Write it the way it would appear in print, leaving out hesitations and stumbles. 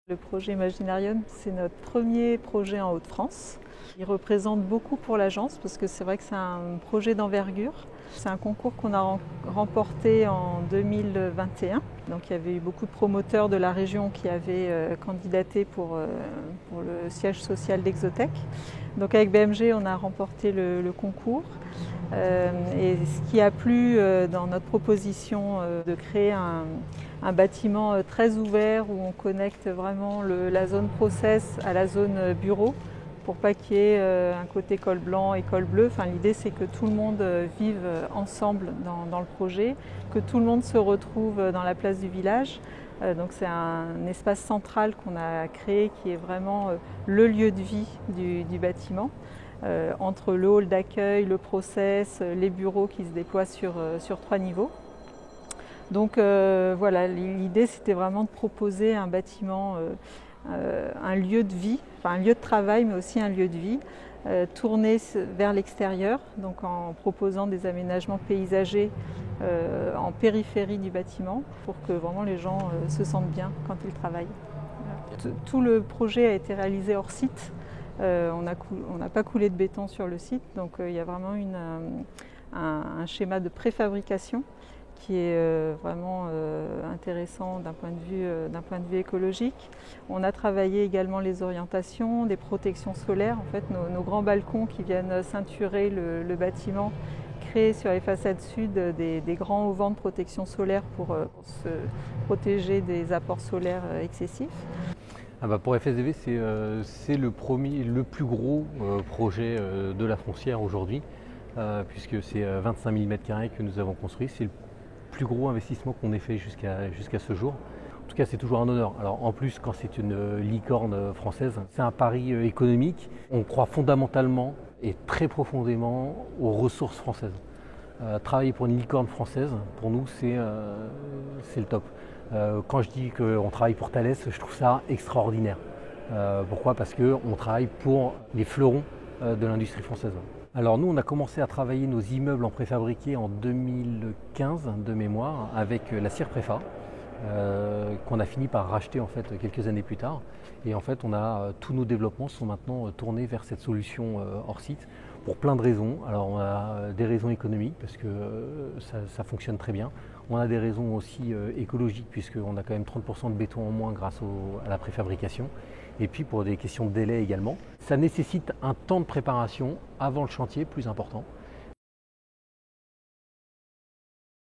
Le projet Imaginarium, c'est notre premier projet en Hauts-de-France. Il représente beaucoup pour l'agence parce que c'est vrai que c'est un projet d'envergure. C'est un concours qu'on a remporté en 2021. Donc il y avait eu beaucoup de promoteurs de la région qui avaient candidaté pour le siège social d'Exotech. Donc avec BMG, on a remporté le concours. Et ce qui a plu dans notre proposition de créer un bâtiment très ouvert où on connecte vraiment la zone process à la zone bureau pour pas qu'il y ait un côté col blanc et col bleu. Enfin, l'idée c'est que tout le monde vive ensemble dans le projet, que tout le monde se retrouve dans la place du village. Donc c'est un espace central qu'on a créé qui est vraiment le lieu de vie du bâtiment. Entre le hall d'accueil, le process, les bureaux qui se déploient sur 3 niveaux. Donc voilà, l'idée c'était vraiment de proposer un bâtiment, un lieu de vie, enfin un lieu de travail mais aussi un lieu de vie, tourné vers l'extérieur, donc en proposant des aménagements paysagers en périphérie du bâtiment pour que vraiment les gens se sentent bien quand ils travaillent. Tout le projet a été réalisé hors site. On n'a pas coulé de béton sur le site, donc il y a vraiment un schéma de préfabrication qui est vraiment intéressant d'un point de vue écologique. On a travaillé également les orientations, des protections solaires. En fait, nos grands balcons qui viennent ceinturer le bâtiment créent sur les façades sud des grands auvents de protection solaire pour se protéger des apports solaires excessifs. Pour FSDV, c'est le plus gros projet de la foncière aujourd'hui, puisque c'est 25 000 m² que nous avons construit. C'est le plus gros investissement qu'on ait fait jusqu'à ce jour. En tout cas, c'est toujours un honneur. Alors, en plus, quand c'est une licorne française, c'est un pari économique. On croit fondamentalement et très profondément aux ressources françaises. Travailler pour une licorne française, pour nous, c'est le top. Quand je dis qu'on travaille pour Thales, je trouve ça extraordinaire. Pourquoi ? Parce qu'on travaille pour les fleurons de l'industrie française. Alors nous, on a commencé à travailler nos immeubles en préfabriqué en 2015 de mémoire avec la Cire Préfa, qu'on a fini par racheter en fait quelques années plus tard. Et en fait, tous nos développements sont maintenant tournés vers cette solution hors site pour plein de raisons. Alors on a des raisons économiques parce que ça fonctionne très bien. On a des raisons aussi écologiques puisqu'on a quand même 30% de béton en moins grâce à la préfabrication. Et puis pour des questions de délai également. Ça nécessite un temps de préparation avant le chantier plus important.